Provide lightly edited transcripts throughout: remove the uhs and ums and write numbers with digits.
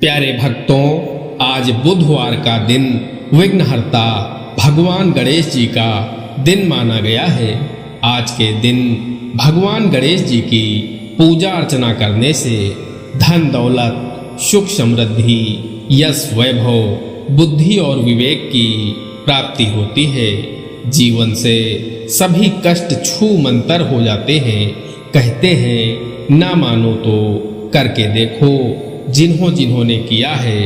प्यारे भक्तों, आज बुधवार का दिन विघ्नहर्ता भगवान गणेश जी का दिन माना गया है। आज के दिन भगवान गणेश जी की पूजा अर्चना करने से धन दौलत, सुख समृद्धि, यश वैभव, बुद्धि और विवेक की प्राप्ति होती है। जीवन से सभी कष्ट छू मंतर हो जाते हैं। कहते हैं ना मानो तो करके देखो, जिन्होंने किया है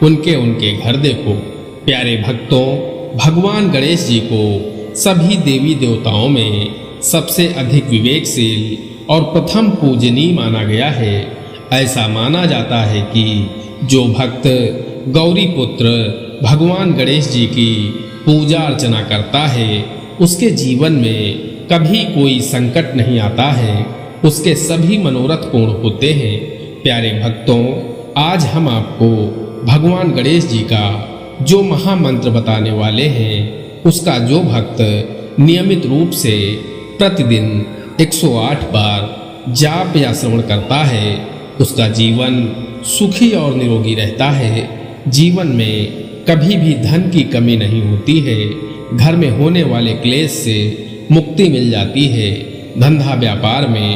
उनके घर देखो। प्यारे भक्तों, भगवान गणेश जी को सभी देवी देवताओं में सबसे अधिक विवेकशील और प्रथम पूजनीय माना गया है। ऐसा माना जाता है कि जो भक्त गौरी पुत्र भगवान गणेश जी की पूजा अर्चना करता है उसके जीवन में कभी कोई संकट नहीं आता है, उसके सभी मनोरथ पूर्ण होते हैं। प्यारे भक्तों, आज हम आपको भगवान गणेश जी का जो महामंत्र बताने वाले हैं, उसका जो भक्त नियमित रूप से प्रतिदिन 108 बार जाप या श्रवण करता है उसका जीवन सुखी और निरोगी रहता है। जीवन में कभी भी धन की कमी नहीं होती है। घर में होने वाले क्लेश से मुक्ति मिल जाती है। धंधा व्यापार में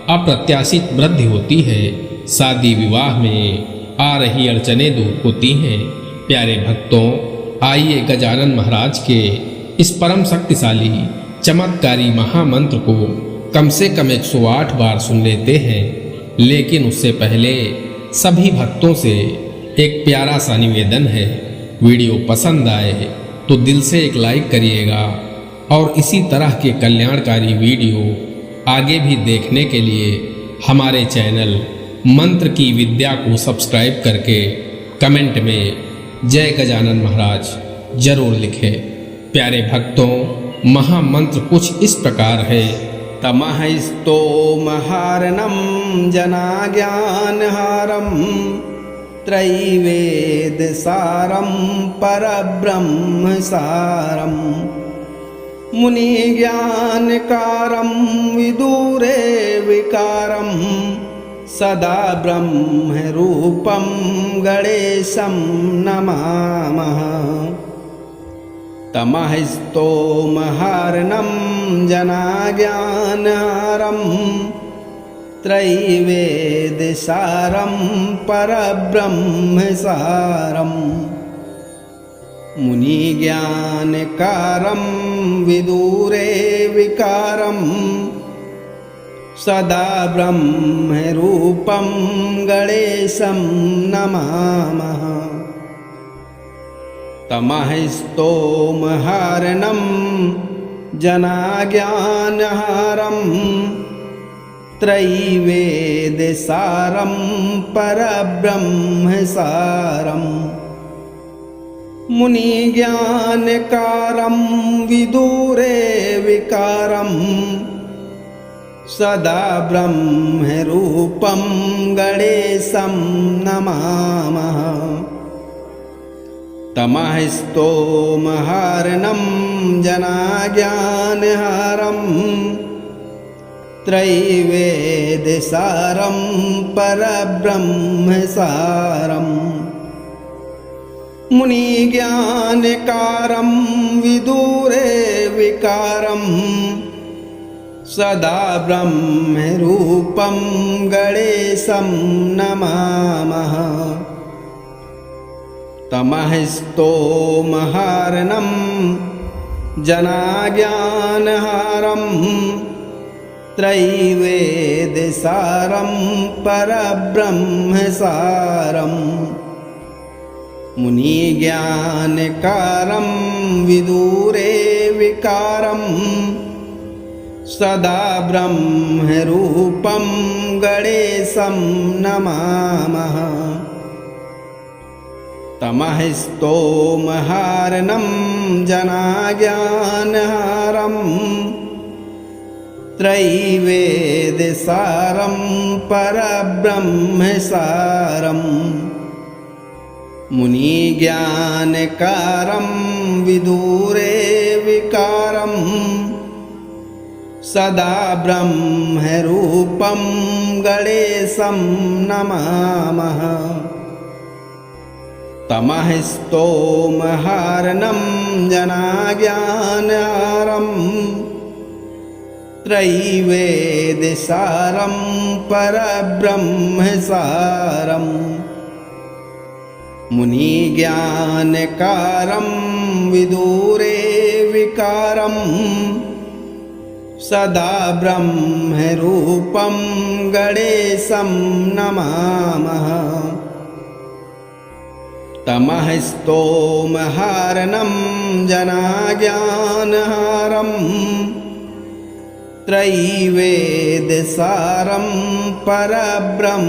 अप्रत्याशित वृद्धि होती है। शादी विवाह में आ रही अड़चनें दूर होती हैं। प्यारे भक्तों, आइए गजानन महाराज के इस परम शक्तिशाली चमत्कारी महामंत्र को कम से कम 108 बार सुन लेते हैं। लेकिन उससे पहले सभी भक्तों से एक प्यारा सा निवेदन है। वीडियो पसंद आए तो दिल से एक लाइक करिएगा और इसी तरह के कल्याणकारी वीडियो आगे भी देखने के लिए हमारे चैनल मंत्र की विद्या को सब्सक्राइब करके कमेंट में जय गजानन महाराज जरूर लिखें। प्यारे भक्तों, महामंत्र कुछ इस प्रकार है। तमहस्तो महारणं जनाज्ञानहारं त्रैवेद सारं परब्रह्म सारं मुनिज्ञानकारं विदुरे विकारं सदा ब्रह्म रूपं गणेशं नमामः। तमहस्तो महारणं जनाज्ञानहारं त्रैवेद सारं परब्रह्म सारं मुनिज्ञानकारं विदुरे विकारं सदा ब्रह्म रूपं गणेशं नमामः। तमहस्तो महारणं जनाज्ञानहारं त्रैवेद सारं परब्रह्म सारं मुनिज्ञानकारं विदुरे विकारं सदा ब्रह्म रूपं गणेशं नमामः। तमहस्तो महारणं जनाज्ञानहारं त्रैवेद सारं परब्रह्म सारं मुनिज्ञानकारं विदुरे विकारं सदा ब्रह्म रूपं गणेशं नमामः। तमहस्तो महारणं जनाज्ञानहारं त्रैवेद सारं परब्रह्म सारं मुनिज्ञानकारं विदुरे विकारं सदा ब्रह्म रूपं गणेशं नमामः। तमहस्तो महारणं जनाज्ञानहारं त्रैवेद सारं परब्रह्म सारं मुनिज्ञानकारं विदुरे विकारं सदा ब्रह्म रूपं गणेशं नमामः। तमः स्तोमहार्णं जनाज्ञानहारं त्रैवेद्यसारं परब्रह्मसारं मुनिज्ञानकारं विदुरे विकारं सदा ब्रह्मरूपं गणेशं नमामः। तमः स्तोमहार्णं जनाज्ञानहारं त्रैवेद्यसारं परब्रह्मसारं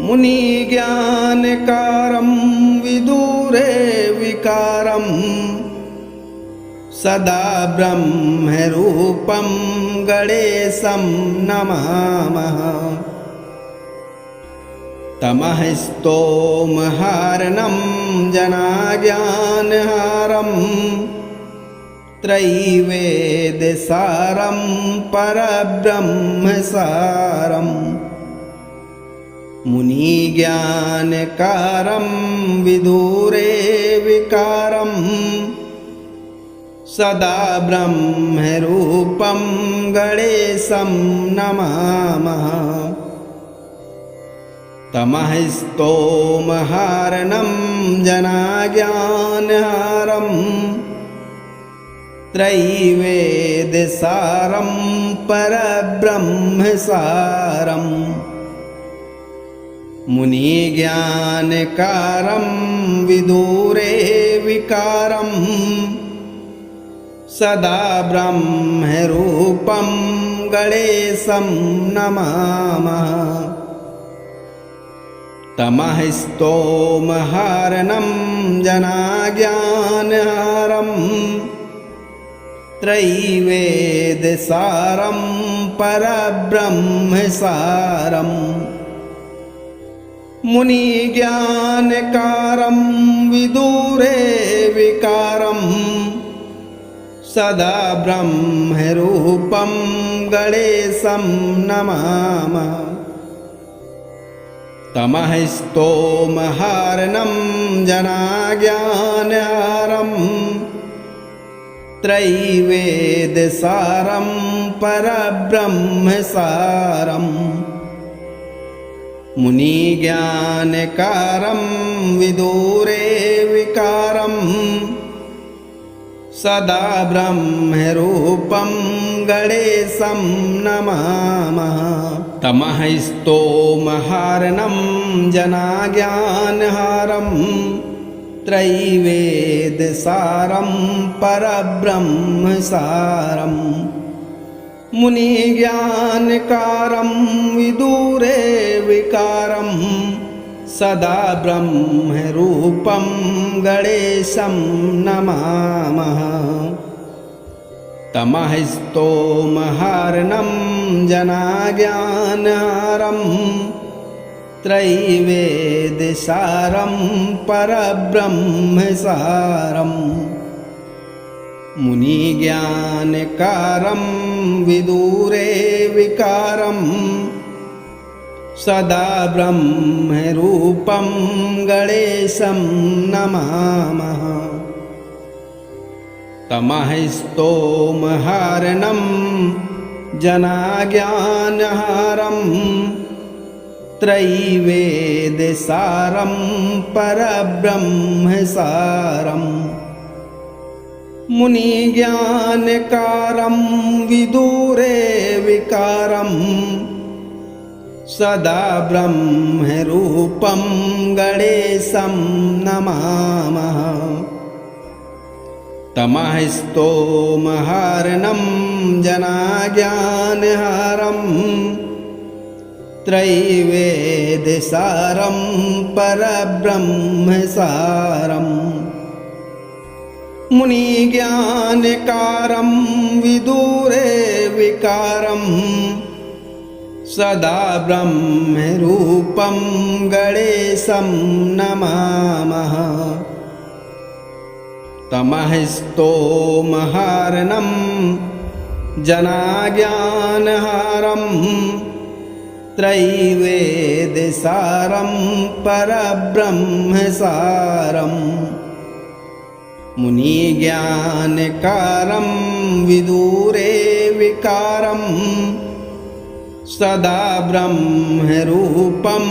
मुनिज्ञानकारं विदुरे विकारं सदा ब्रह्मरूपं गणेशं नमामः। तमः स्तोमहार्णं जनाज्ञानहारं त्रैवेद्यसारं परब्रह्मसारं मुनिज्ञानकारं विदुरे विकारं सदा ब्रह्मरूपं गणेशं नमामः। तमः स्तोमहार्णं जनाज्ञानहारं त्रैवेद्यसारं परब्रह्मसारं मुनिज्ञानकारं विदुरे विकारं सदा ब्रह्मरूपं गणेशं नमामः। तमः स्तोमहार्णं जनाज्ञानहारं त्रैवेद्यसारं परब्रह्मसारं मुनिज्ञानकारं विदुरे विकारं सदा ब्रह्मरूपं गणेशं नमामः। तमः स्तोमहार्णं जनाज्ञानहारं त्रैवेद्यसारं परब्रह्मसारं मुनिज्ञानकारं विदुरे विकारं सदा ब्रह्मरूपं गणेशं नमामः। तमः स्तोमहार्णं जनाज्ञानहारं त्रैवेद्यसारं परब्रह्मसारं मुनिज्ञानकारं विदुरे विकारं सदा ब्रह्मरूपं गणेशं नमामः। तमः स्तोमहार्णं जनाज्ञानहारं त्रैवेद्यसारं परब्रह्मसारं मुनिज्ञानकारं विदुरे विकारं सदा ब्रह्मरूपं गणेशं नमामः। तमः स्तोमहार्णं जनाज्ञानहारं त्रैवेद्यसारं परब्रह्मसारं मुनिज्ञानकारं विदुरे विकारं सदा ब्रह्मरूपं गणेशं नमामः। तमः स्तोमहार्णं जनाज्ञानहारं त्रैवेद्यसारं परब्रह्मसारं मुनिज्ञानकारं विदुरे विकारं सदा ब्रह्मरूपं गणेशं नमामः। तमः स्तोमहार्णं जनाज्ञानहारं त्रैवेद्यसारं वेदसारं परब्रह्मसारं मुनिज्ञानकारं विदुरे विकारं सदा ब्रह्मरूपं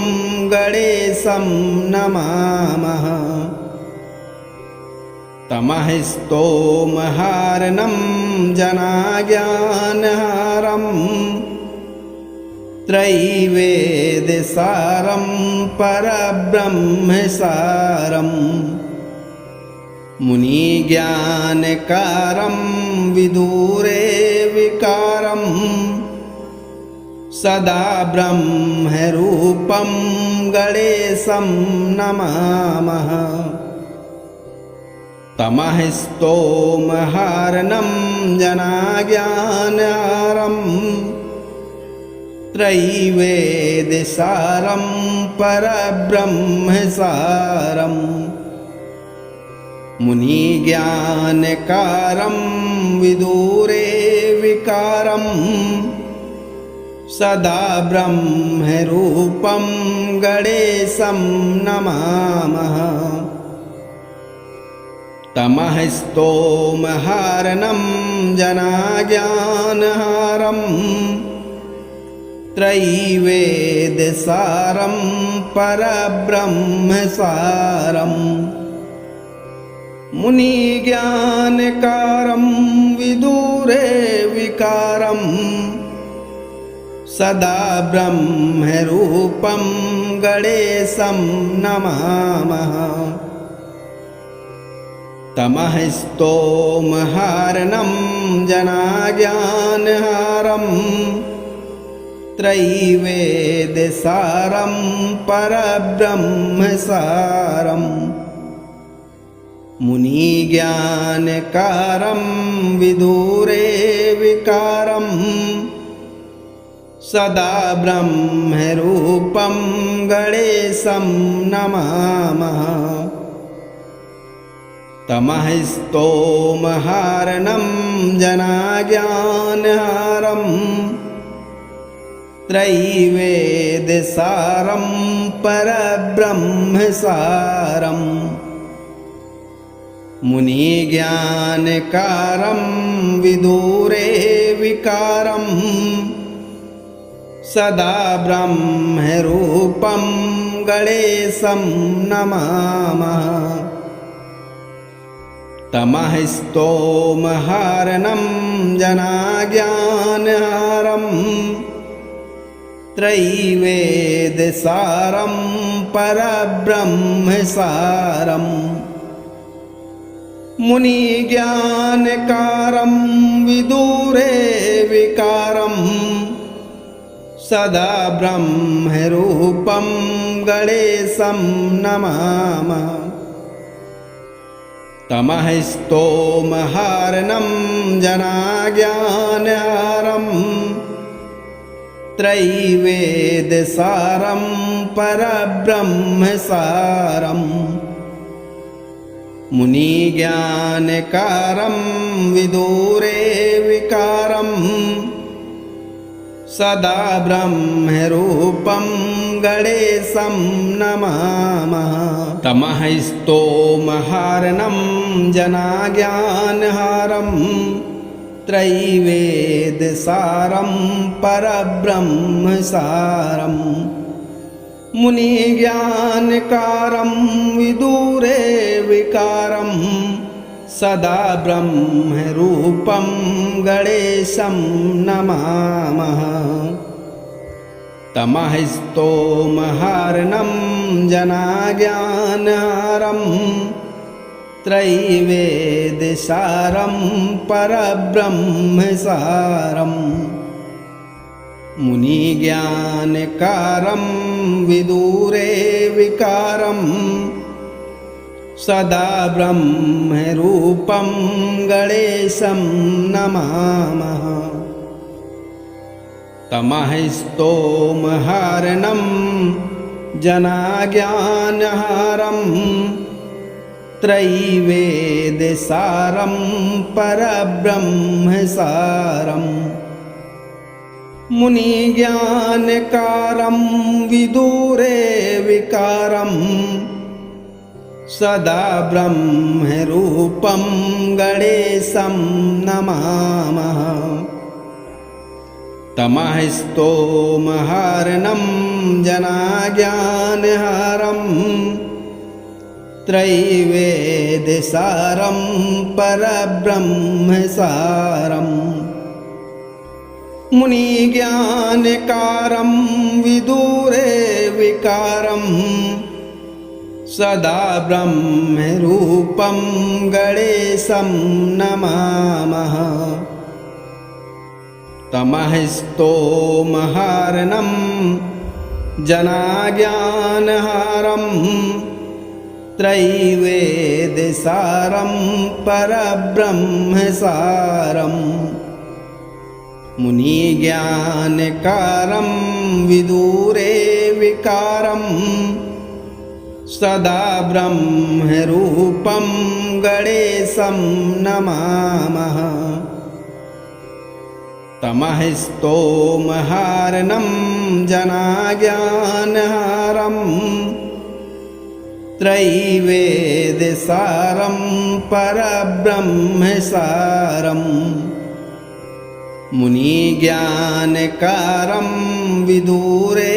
गणेशं नमामः। तमः स्तोमहार्णं जनाज्ञानहारं त्रैवेदसारं परब्रह्मसारं मुनिज्ञानकारं विदुरे विकारं सदा ब्रह्मरूपं गणेशं नमामः। तमः स्तोमहार्णं जनाज्ञानहारं त्रैवेदसारं परब्रह्मसारं मुनिज्ञानकारं विदुरे विकारं सदा ब्रह्मरूपं गणेशं नमामः। तमः स्तोमहार्णं जनाज्ञानहारं त्रैवेदसारं परब्रह्मसारं मुनिज्ञानकारं विदुरे विकारं सदा ब्रह्मरूपं गणेशं नमामः। तमः स्तोमहार्णं जनाज्ञानहारं त्रैवेदसारं परब्रह्मसारं मुनिज्ञानकारं विदुरे विकारं सदा ब्रह्मरूपं गणेशं नमामः। तमः स्तोमहार्णं जनाज्ञानहारं त्रैवेदसारं परब्रह्मसारं मुनिज्ञानकारं विदुरे विकारं सदा ब्रह्मरूपं गणेशं नमामः। तमः स्तोमहार्णं जनाज्ञानहारं त्रैवेदसारं परब्रह्मसारं मुनिज्ञानकारं विदुरे विकारं सदा ब्रह्मरूपं गणेशं नमामः। तमः स्तोमहार्णं जनाज्ञानहारं त्रैवेदसारं परब्रह्मसारं मुनिज्ञानकारं विदुरे विकारं सदा ब्रह्मरूपं गणेशं नमामः। तमः स्तोमहार्णं जनाज्ञानहारं त्रैवेदसारं परब्रह्मसारं मुनिज्ञानकारं विदुरे विकारं सदा ब्रह्मरूपं गणेशं नमामः। तमः स्तोमहार्णं जनाज्ञानहारं त्रैवेदसारं परब्रह्मसारं मुनिज्ञानकारं विदुरे विकारं सदा ब्रह्मरूपं गणेशं नमामः। तमः स्तोमहार्णं जनाज्ञानहारं त्रैवेदसारं परब्रह्मसारं मुनिज्ञानकारं विदुरे विकारं सदा ब्रह्मरूपं गणेशं नमामः। तमः स्तोमहार्णं जनाज्ञानहारं त्रैवेद्यसारं परब्रह्मसारम्। मुनिज्ञानकारं विदुरे विकारं सदा ब्रह्मरूपं गणेशं नमामः। तमः स्तोमहार्णं जनाज्ञानहारं त्रैवेद्यसारं परब्रह्मसारम्। मुनिज्ञानकारं विदुरे विकारं सदा ब्रह्मरूपं गणेशं नमामः। तमः स्तोमहार्णं जनाज्ञानहारं त्रैवेद्यसारं परब्रह्मसारम्। मुनिज्ञानकारं विदुरे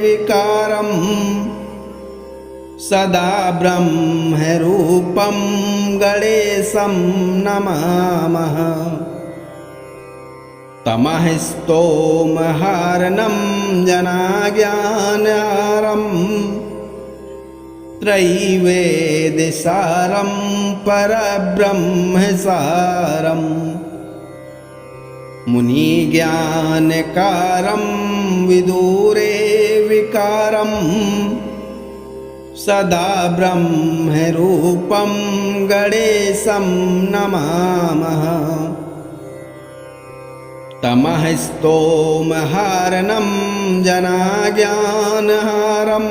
विकारं सदा ब्रह्मरूपं गणेशं नमामः। तमः स्तोमहार्णं जनाज्ञानहारं त्रैवेद्यसारं परब्रह्मसारम्। मुनिज्ञानकारं विदुरे विकारं सदा ब्रह्मरूपं गणेशं नमामः। तमः स्तोमहार्णं जनाज्ञानहारं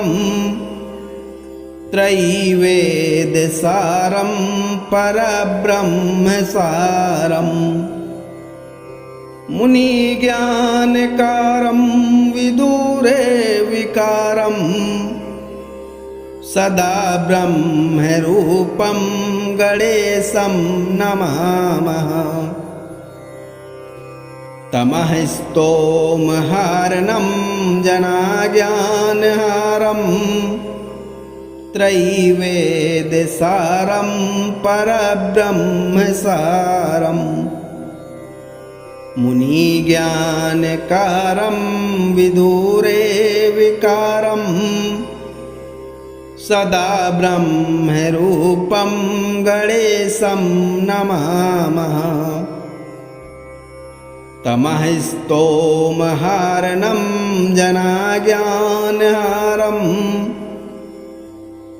त्रैवेद्यसारं परब्रह्मसारम्। मुनिज्ञानकारं विदुरे विकारं सदा ब्रह्मरूपं गणेशं नमामः। तमः स्तोमहार्णं जनाज्ञानहारं त्रैवेद्यसारं परब्रह्मसारम्। मुनिज्ञानकारं विदुरे विकारं सदा ब्रह्मरूपं गणेशं नमामः। तमः स्तोमहार्णं जनाज्ञानहारं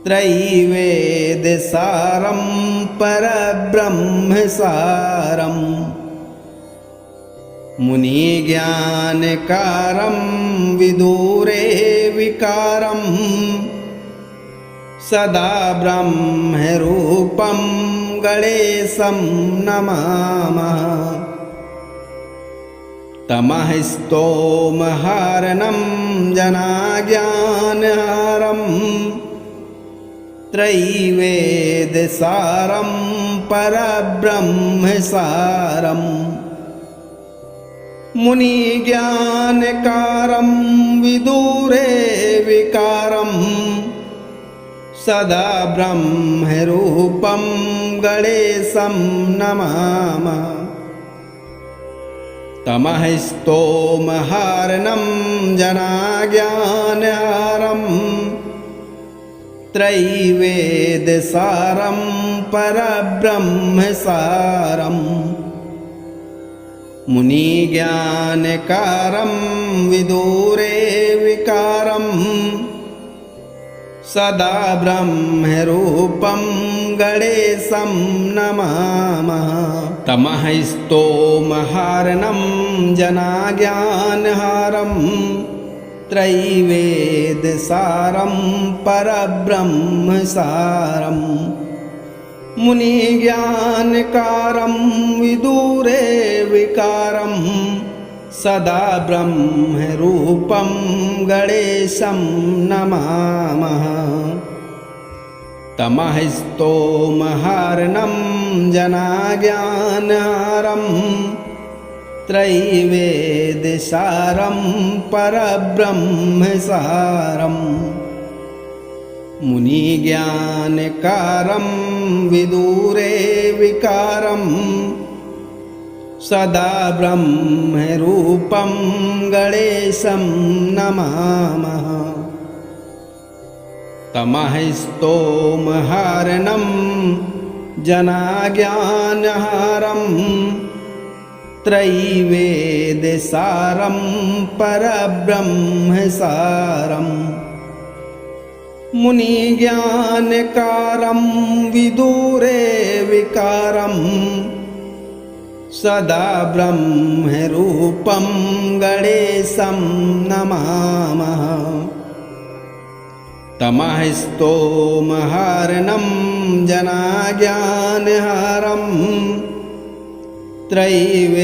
त्रैवेद्यसारं परब्रह्मसारम्। मुनिज्ञानकारं विदुरे विकारं सदा ब्रह्मरूपं गणेशं नमामः। तमः स्तोमहार्णं जनाज्ञानहारं त्रैवेद्यसारं परब्रह्मसारम्। मुनिज्ञानकारं विदुरे विकारं सदा ब्रह्मरूपं गणेशं नमामः। तमः स्तोमहार्णं जनाज्ञानहारं त्रैवेद्यसारं परब्रह्मसारम्। मुनिज्ञानकारं विदुरे विकारं सदा ब्रह्मरूपं गणेशं नमामः। तमः स्तोमहार्णं जनाज्ञानहारं त्रैवेद्यसारं परब्रह्मसारम्। मुनिज्ञानकारं विदुरे विकारं सदा ब्रह्मरूपं गणेशं नमामः तमः स्तोमहार्णं जनाज्ञानहारं त्रैवेद्यसारं परब्रह्मसारं मुनिज्ञानकारं विदुरे विकारं सदा ब्रह्मरूपं गणेशं नमामः तमः स्तोमहार्णं जनाज्ञानहारं त्रैवेद्यसारं परब्रह्मसारं मुनिज्ञानकारं विदुरे विकारं सदा ब्रह्मरूपं गणेशं नमामः तमः स्तोमहार्णं जनाज्ञानहारं त्रैवेद्यसारं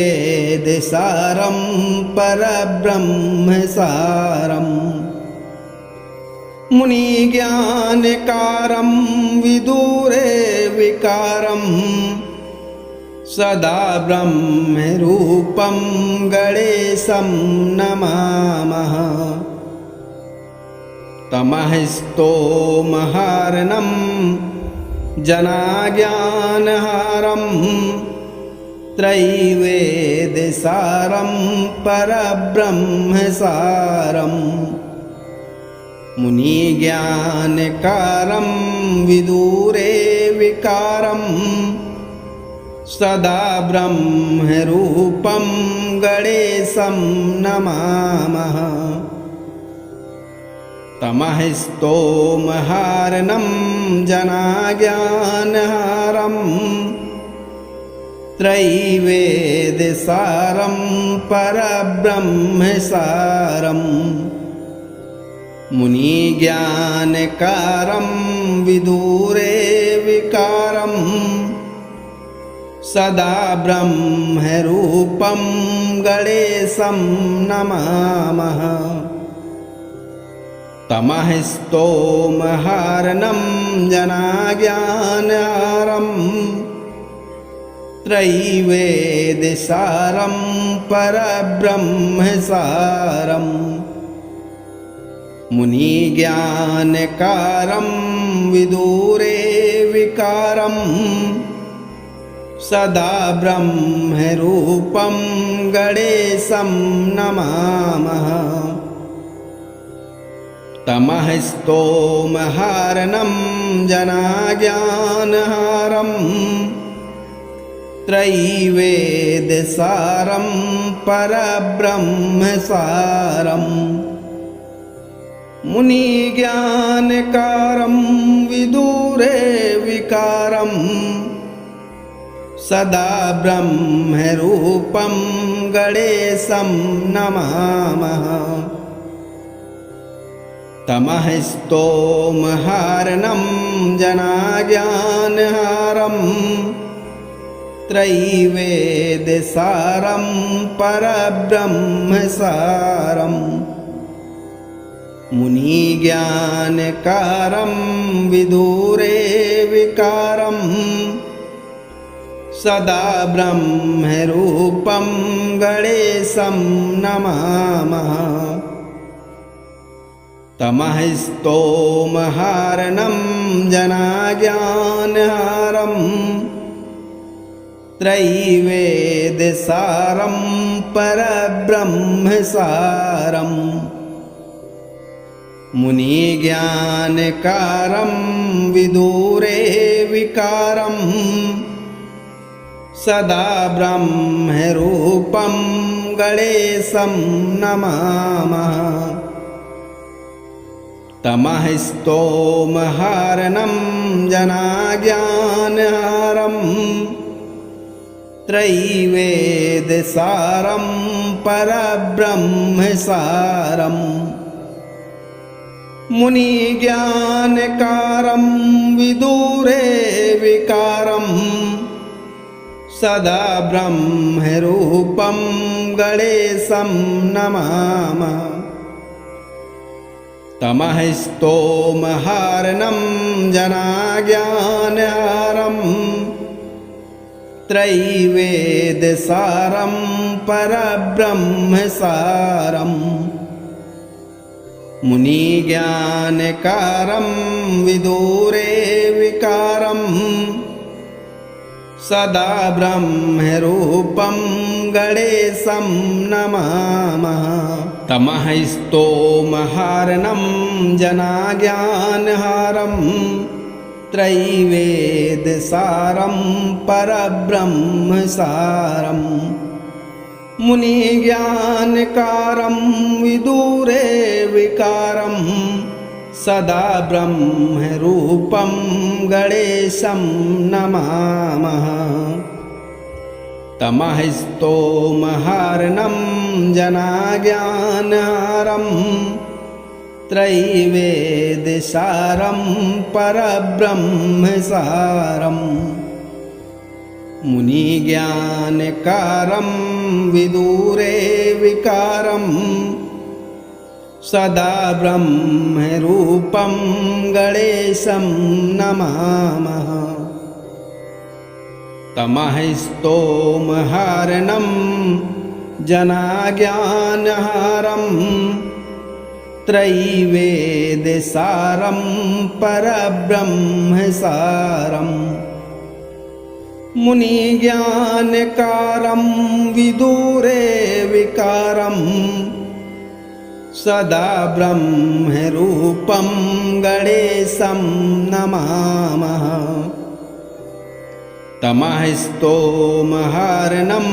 परब्रह्मसारं मुनिज्ञानकारं विदुरे विकारं सदा ब्रह्मरूपं गणेशं नमामः तमः स्तोमहार्णं जनाज्ञानहारं त्रैवेद्यसारं परब्रह्मसारं मुनिज्ञानकारं विदुरे विकारं सदा ब्रह्मरूपं गणेशं नमामः तमः स्तोमहार्णं जनाज्ञानहारं त्रैवेद्यसारं परब्रह्मसारं मुनिज्ञानकारं विदुरे विकारं सदा ब्रह्मरूपं गणेशं नमामः तमः स्तोमहार्णं जनाज्ञानहारं त्रैवेद्यसारं परब्रह्मसारं मुनिज्ञानकारं विदुरे विकारं सदा ब्रह्मरूपं गणेशं नमामः तमः स्तोमहार्णं जनाज्ञानहारं त्रैवेद्यसारं परब्रह्मसारं मुनिज्ञानकारं विदुरे विकारं सदा ब्रह्मरूपं गणेशं नमामः तमः स्तोमहार्णं जनाज्ञानहारं त्रैवेद्यसारं परब्रह्मसारं मुनिज्ञानकारं विदुरे विकारं सदा ब्रह्मरूपं गणेशं नमामः तमः स्तोमहार्णं जनाज्ञानहारं त्रैवेद्यसारं परब्रह्मसारं मुनिज्ञानकारं विदुरे विकारं सदा ब्रह्मरूपं गणेशं नमामः तमः स्तोमहार्णं जनाज्ञानहारं त्रैवेद्यसारं परब्रह्मसारं मुनिज्ञानकारं विदुरे विकारं सदा ब्रह्मरूपं गणेशं नमामः तमः स्तोमहार्णं जनाज्ञानहारं त्रैवेदसारं परब्रह्मसारं मुनिज्ञानकारं विदुरे विकारं सदा ब्रह्मरूपं गणेशं नमामः तमः स्तोमहार्णं जनाज्ञानहारं त्रैवेदसारं परब्रह्मसारं मुनिज्ञानकारं विदुरे विकारं सदा ब्रह्मरूपं गणेशं नमामः तमः स्तोमहार्णं जनाज्ञानहारं त्रैवेदसारं परब्रह्मसारं मुनिज्ञानकारं विदुरे विकारं सदा ब्रह्मरूपं गणेशं नमामः तमः स्तोमहार्णं जनाज्ञानहारं त्रैवेदसारं परब्रह्मसारं मुनिज्ञानकारं विदुरे विकारं सदा ब्रह्मरूपं गणेशं नमामः तमः स्तोमहार्णं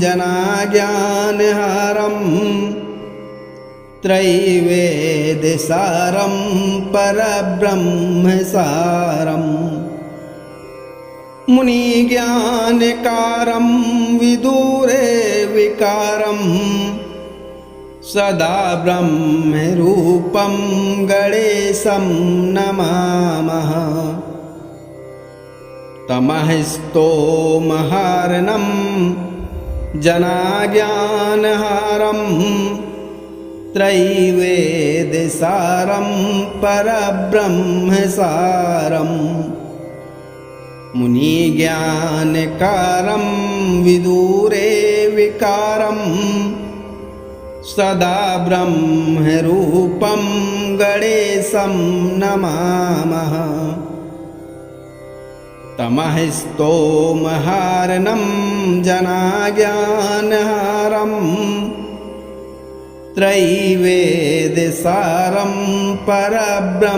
जनाज्ञानहारं त्रैवेदसारं परब्रह्मसारं मुनिज्ञानकारं विदुरे विकारं सदा ब्रह्मरूपं गणेशं नमामः तमः स्तोमहार्णं जनाज्ञानहारं त्रैवेदसारं परब्रह्मसारं मुनिज्ञानकारं विदुरे विकारं सदा ब्रह्मरूपं गणेशं नमामः तमः स्तोमहार्णं जनाज्ञानहारं त्रैवेदसारं परब्रह्मसारं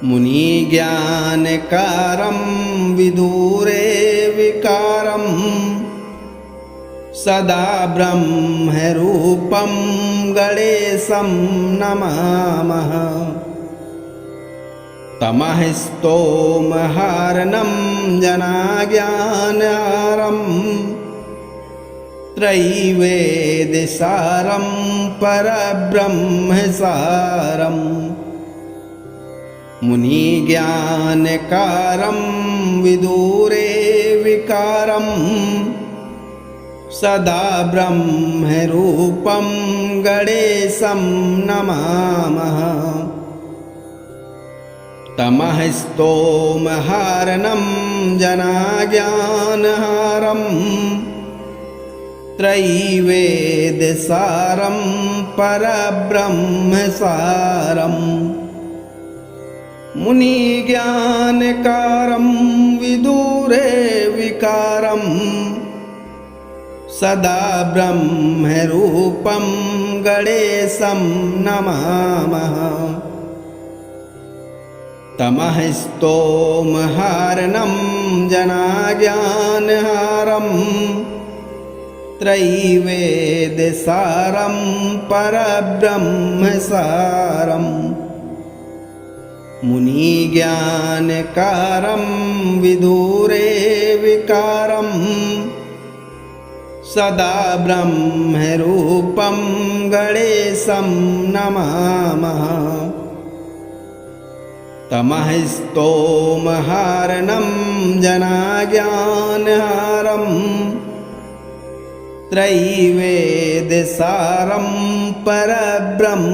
मुनिज्ञानकारं विदुरे विकारं सदा ब्रह्मरूपं गणेशं नमामः तमः स्तोमहार्णं जनाज्ञानहारं त्रैवेदसारं परब्रह्मसारं मुनिज्ञानकारं विदुरे विकारं सदा ब्रह्मरूपं गणेशं नमामः तमः स्तोमहार्णं जनाज्ञानहारं त्रैवेदसारं परब्रह्मसारं मुनिज्ञानकारं विदुरे विकारं सदा ब्रह्मरूपं गणेशं नमामः तमः स्तोमहार्णं जनाज्ञानहारं त्रैवेदसारं परब्रह्मसारं मुनिज्ञानकारं विदुरे विकारं सदा ब्रह्मरूपं गणेशं नमामः तमः स्तोमहारणं जनाज्ञानहारं त्रैवेद्यसारं परब्रह्मसारं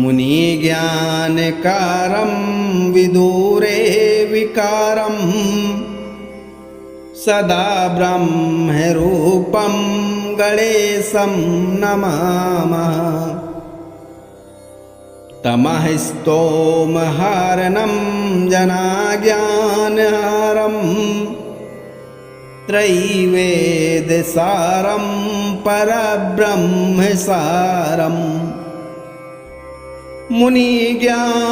मुनिज्ञानकारं विदुरे विकारं सदा ब्रह्मरूपं गणेशं नमामः। तमः स्तोमहारणं जनाज्ञानहारं त्रैवेद्यसारं परब्रह्मसारं मुनिज्ञानकारं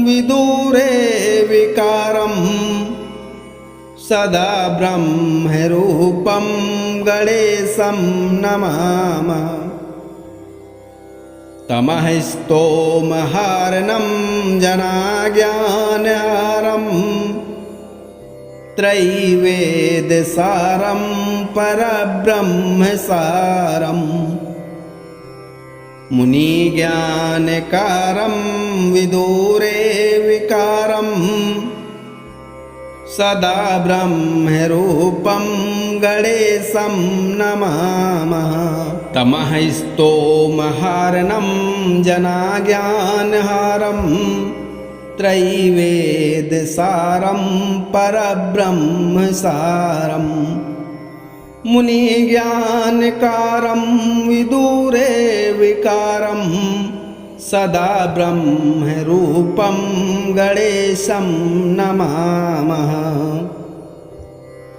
विदुरे विकारं सदा ब्रह्मरूपं गणेशं नमामः। तमः स्तोमहारणं जनाज्ञानहारं त्रैवेद्यसारं परब्रह्मसारं मुनिज्ञानकारं विदुरे विकारं सदा ब्रह्मरूपं गणेशं नमामः। तमः स्तोमहारणं जनाज्ञानहारं त्रैवेद्यसारं परब्रह्मसारं मुनिज्ञानकारं विदुरे विकारं सदा ब्रह्मरूपं गणेशं नमामः।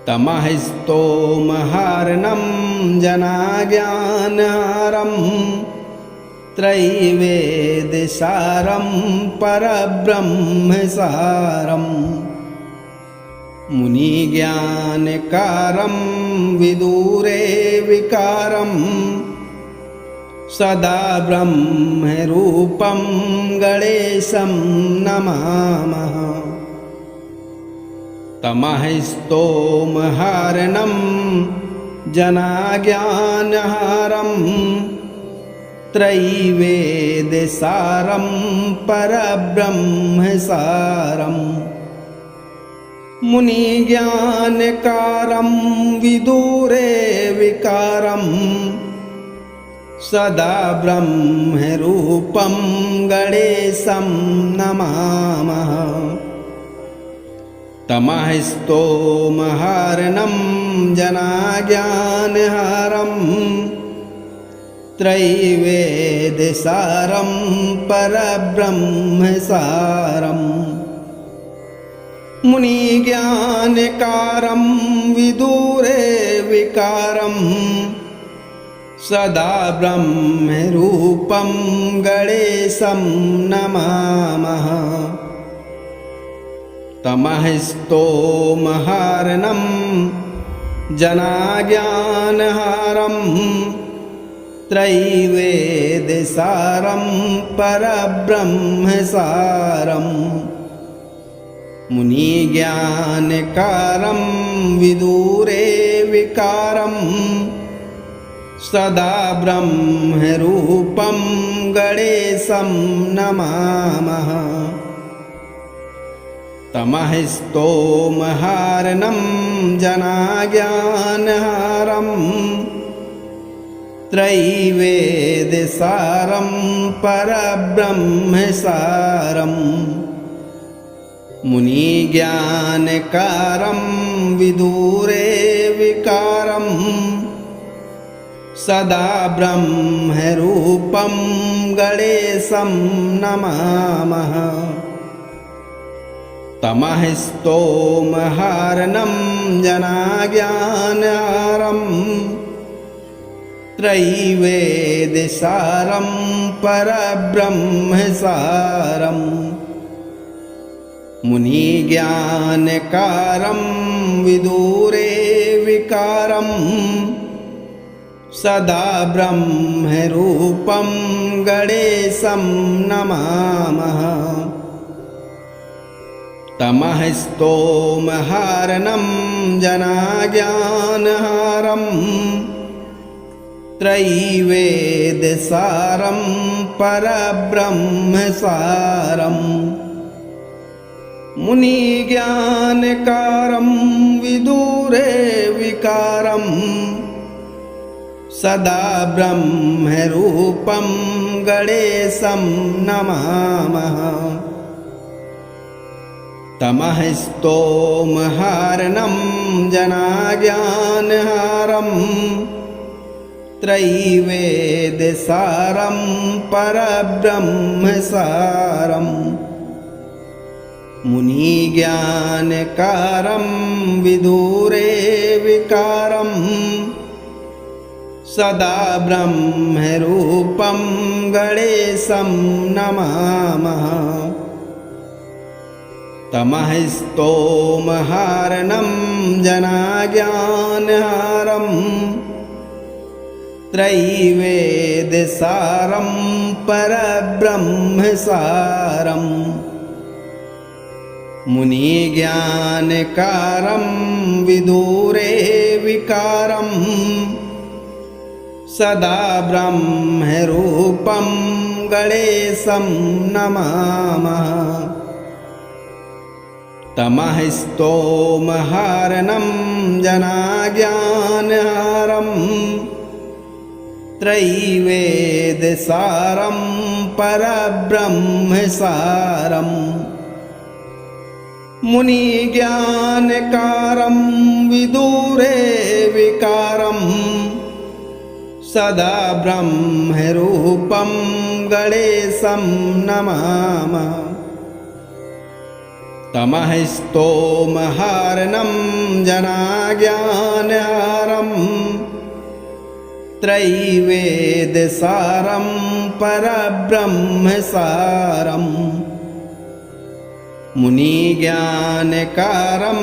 तमः स्तोमहारणं जनाज्ञानहारं त्रैवेद्यसारं परब्रह्मसारं मुनिज्ञानकारं विदुरे विकारं सदा ब्रह्मरूपं गणेशं नमामः। तमः स्तोमहारणं जनाज्ञानहारं त्रैवेद्यसारं परब्रह्मसारं मुनिज्ञानकारं विदुरे विकारं सदा ब्रह्मरूपं गणेशं नमामः। तमः स्तोमहारणं जनाज्ञानहारं त्रैवेद्यसारं परब्रह्मसारं मुनिज्ञानकारं विदुरे विकारं सदा ब्रह्मरूपं गणेशं नमामः। तमः स्तोमहारणं जनाज्ञानहारं त्रैवेद्यसारं परब्रह्मसारं मुनिज्ञानकारं विदुरे विकारं सदा ब्रह्मरूपं गणेशं नमामः। तमः स्तोमहारणं जनाज्ञानहारं त्रैवेद्यसारं परब्रह्मसारं मुनिज्ञानकारं विदुरे विकारं सदा ब्रह्मरूपं गणेशं नमामः। तमः स्तोमहारणं जनाज्ञानहारं त्रैवेद्यसारं परब्रह्मसारं मुनिज्ञानकारं विदुरे विकारं सदा ब्रह्मरूपं गणेशं नमामः। तमः स्तोमहारणं जनाज्ञानहारं त्रैवेद्यसारं परब्रह्मसारम् मुनिज्ञानकारं विदुरे विकारं सदा ब्रह्मरूपं गणेशं नमामः। तमः स्तोमहारणं जनाज्ञानहारं त्रैवेद्यसारं परब्रह्मसारम् मुनिज्ञानकारं विदुरे विकारं सदा ब्रह्मरूपं गणेशं नमामः। तमः स्तोमहारणं जनाज्ञानहारं त्रैवेद्यसारं परब्रह्मसारम् मुनिज्ञानकारं विदुरे विकारं सदा ब्रह्मरूपं गणेशं नमामः। तमः स्तोमहारणं जनाज्ञानहारं त्रैवेद्यसारं परब्रह्मसारम् मुनिज्ञानकारं विदुरे विकारं सदा ब्रह्मरूपं गणेशं नमामः। तमः स्तोमहारणं जनाज्ञानहारं त्रैवेद्यसारं परब्रह्मसारम् मुनिज्ञानकारं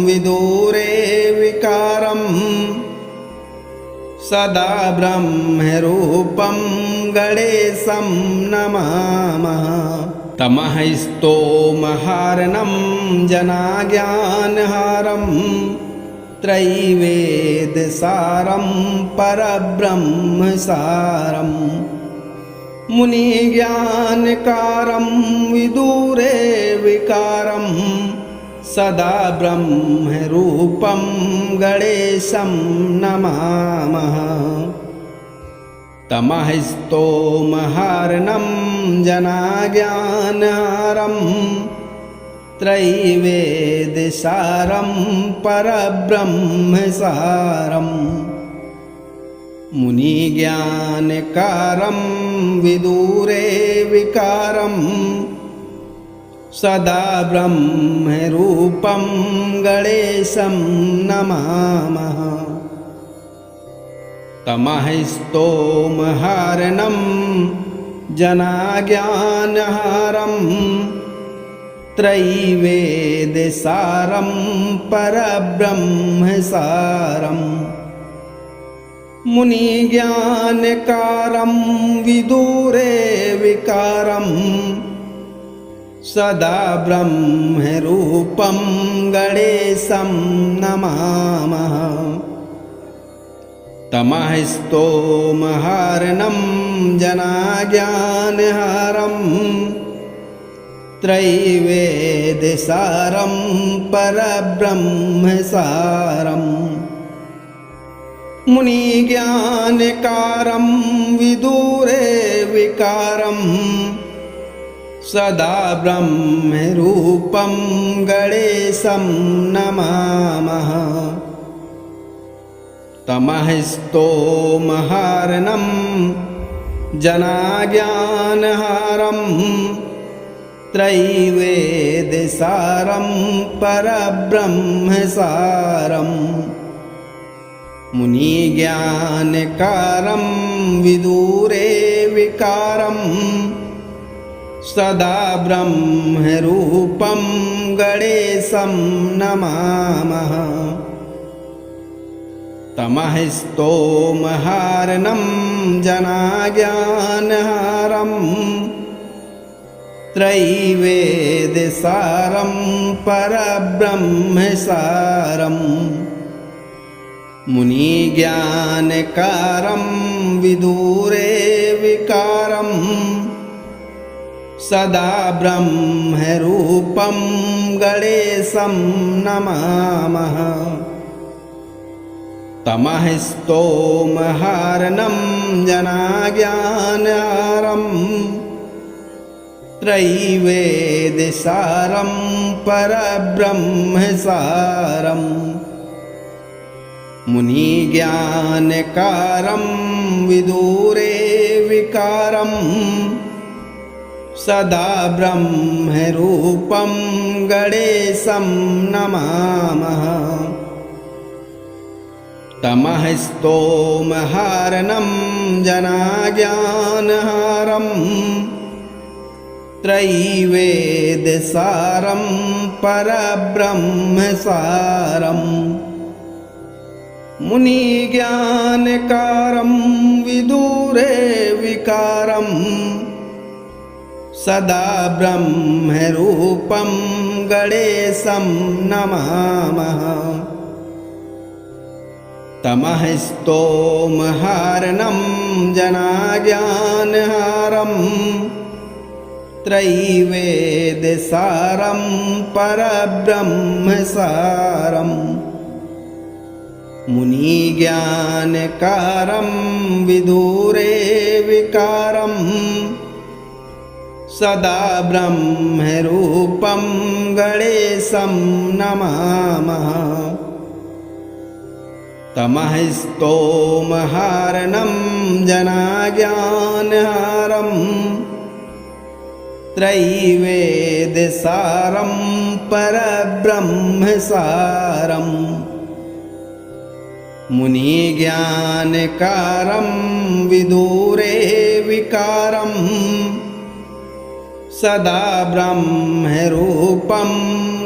विदुरे विकारं सदा ब्रह्मरूपं गणेशं नमामः। तमः स्तोमहारणं जनाज्ञानहारं त्रैवेद्यसारं परब्रह्मसारम् मुनिज्ञानकारं विदुरे विकारं सदा ब्रह्मरूपं गणेशं नमामः। तमः स्तोमहारणं जनाज्ञानहारं त्रैवेद्यसारं परब्रह्मसारम् मुनिज्ञानकारं विदुरे विकारं सदा ब्रह्मरूपं गणेशं नमामः। तमः स्तोमहारणं जनाज्ञानहारं त्रैवेद्यसारं परब्रह्मसारम् मुनिज्ञानकारं विदुरे विकारं सदा ब्रह्मरूपं गणेशं नमामः। तमः स्तोमहारणं जनाज्ञानहारं त्रैवेद्यसारं परब्रह्मसारम् मुनिज्ञानकारं विदुरे विकारं सदा ब्रह्मरूपं गणेशं नमामः। तमः स्तोमहारणं जनाज्ञानहारं त्रैवेद्यसारं परब्रह्मसारम् मुनिज्ञानकारं विदुरे विकारं सदा ब्रह्मरूपं गणेशं नमामः। तमः स्तोमहारणं जनाज्ञानहारं त्रैवेद्यसारं परब्रह्मसारम् मुनिज्ञानकारं विदुरे विकारं सदा ब्रह्मरूपं गणेशं नमामः। तमः स्तोमहारणं जनाज्ञानहारं त्रैवेद्यसारं परब्रह्मसारं मुनिज्ञानकारं विदुरे विकारं सदा ब्रह्मरूपं गणेशं नमामः। तमः स्तोमहारणं जनाज्ञानहारं त्रैवेद्यसारं परब्रह्मसारं मुनिज्ञानकारं विदुरे विकारं सदा ब्रह्मरूपं गणेशं नमामः। तमः स्तोमहारणं जनाज्ञानहारं त्रैवेद्यसारं परब्रह्मसारं मुनिज्ञानकारं विदुरे विकारं सदा ब्रह्मरूपं गणेशं नमामः। तमः स्तोमहारणं जनाज्ञानहारं त्रैवेद्यसारं परब्रह्मसारं मुनिज्ञानकारं विदुरे विकारं सदा ब्रह्मरूपं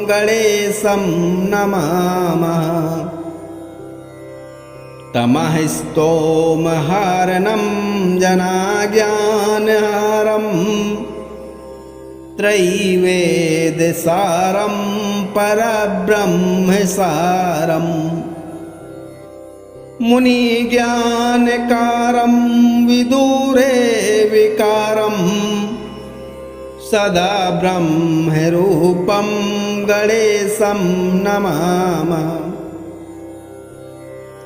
गणेशं नमामः। तमः स्तोमहारणं जनाज्ञानहारं त्रैवेद्यसारं परब्रह्मसारं मुनिज्ञानकारं विदुरे विकारं सदा ब्रह्मरूपं गणेशं नमामः।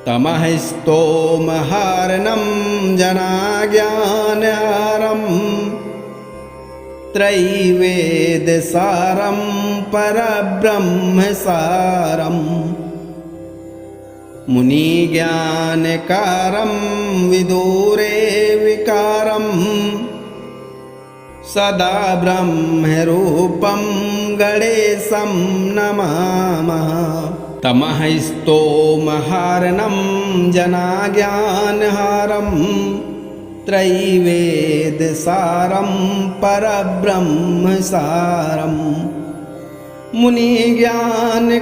तमः स्तोमहारणं जनाज्ञानहारं त्रैवेद्यसारं परब्रह्मसारं मुनिज्ञानकारं विदुरे विकारं सदा ब्रह्मरूपं गणेशं नमामः। तमः स्तोमहारणं जनाज्ञानहारं त्रैवेद्यसारं परब्रह्मसारं मुनिज्ञानकारं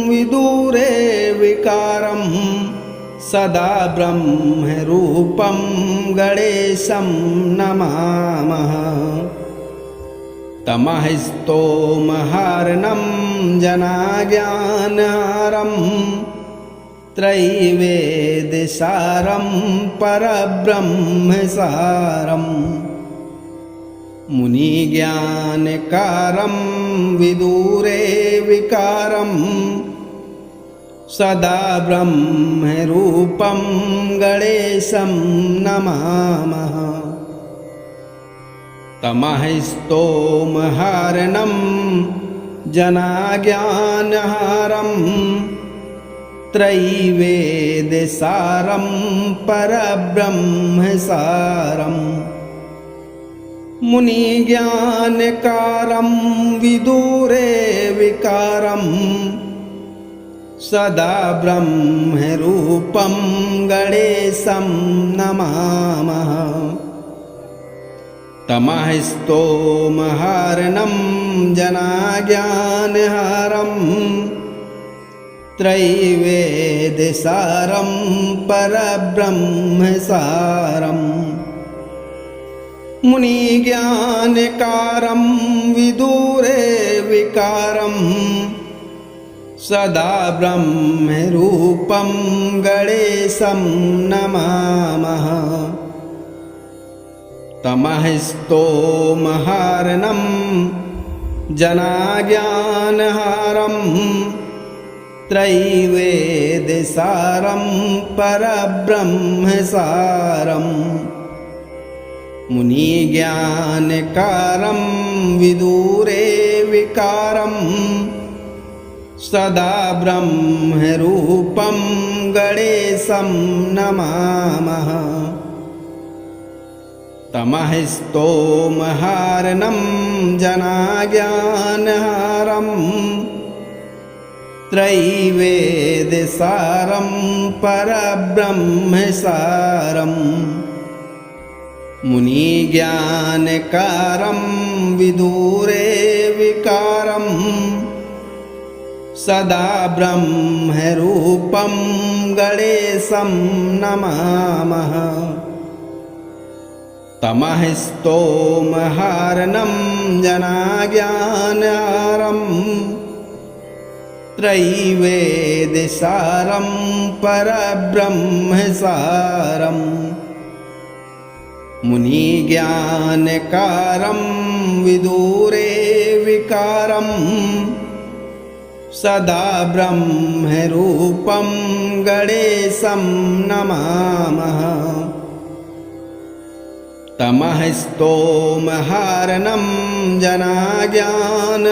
विदुरे विकारं सदा ब्रह्मरूपं गणेशं नमामः। तमः स्तोमहारणं जनाज्ञानहारं त्रैवेद्यसारं परब्रह्मसारं मुनिज्ञानकारं विदुरे विकारं सदा ब्रह्मरूपं गणेशं नमामः। तमः स्तोमहारणं जनाज्ञानहारं त्रैवेद्यसारं परब्रह्मसारं मुनिज्ञानकारं विदुरे विकारं सदा ब्रह्मरूपं गणेशं नमामः। तमः स्तोमहारणं जनाज्ञानहारं त्रैवेद्यसारं परब्रह्मसारं मुनिज्ञानकारं विदुरे विकारं सदा ब्रह्मरूपं गणेशं नमामः तमः स्तोमहार्णं जनाज्ञानहारं त्रैवेद्यसारं परब्रह्मसारं मुनिज्ञानकारं विदुरे विकारं सदा ब्रह्मरूपं गणेशं नमामः तमः स्तोमहार्णं जनाज्ञानहारं त्रैवेद्यसारं परब्रह्मसारं मुनिज्ञानकारं विदुरे विकारं सदा ब्रह्मरूपं गणेशं नमामः तमः स्तोमहार्णं जनाज्ञानहारं त्रैवेद्यसारं परब्रह्मसारं मुनिज्ञानकारं विदुरे विकारं सदा ब्रह्मरूपं गणेशं नमामः तमः स्तोमहार्णं जनाज्ञानहारं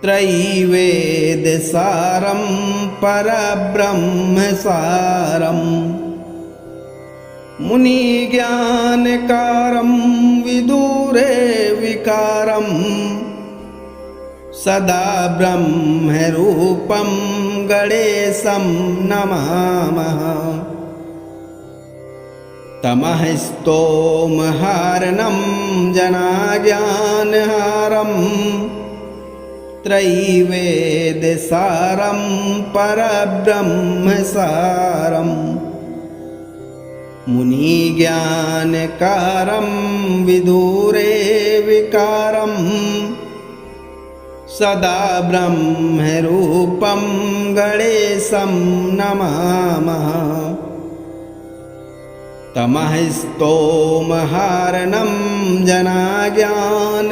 त्रैवेद्यसारं परब्रह्मसारं मुनिज्ञानकारं विदुरे विकारं सदा ब्रह्मरूपं गणेशं नमामः तमः स्तोमहार्णं जनाज्ञानहारं त्रैवेद्यसारं परब्रह्मसारं मुनिज्ञानकारं विदुरे विकारं सदा ब्रह्मरूपं गणेशं नमामः तमः स्तोमहार्णं जनाज्ञानहारं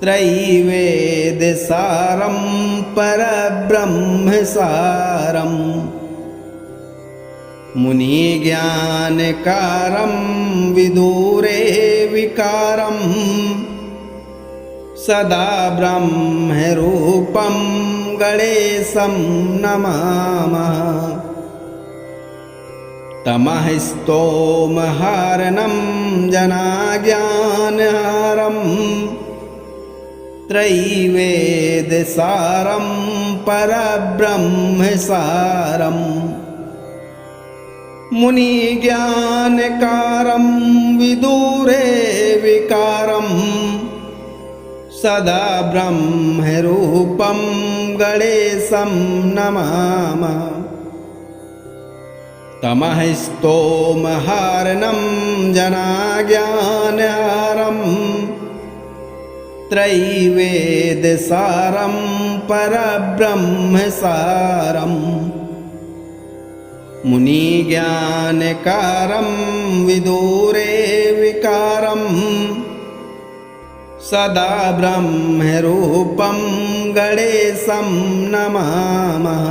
त्रैवेद्यसारं परब्रह्मसारं मुनिज्ञानकारं विदुरे विकारं सदा ब्रह्मरूपं गणेशं नमामः तमः स्तोमहार्णं जनाज्ञानहारं त्रैवेद्यसारं परब्रह्मसारं मुनिज्ञानकारं विदुरे विकारं सदा ब्रह्मरूपं गणेशं नमामः तमः स्तोमहार्णं जनाज्ञानहारं त्रैवेद्यसारं परब्रह्मसारं मुनिज्ञानकारं विदुरे विकारं सदा ब्रह्मरूपं गणेशं नमामः।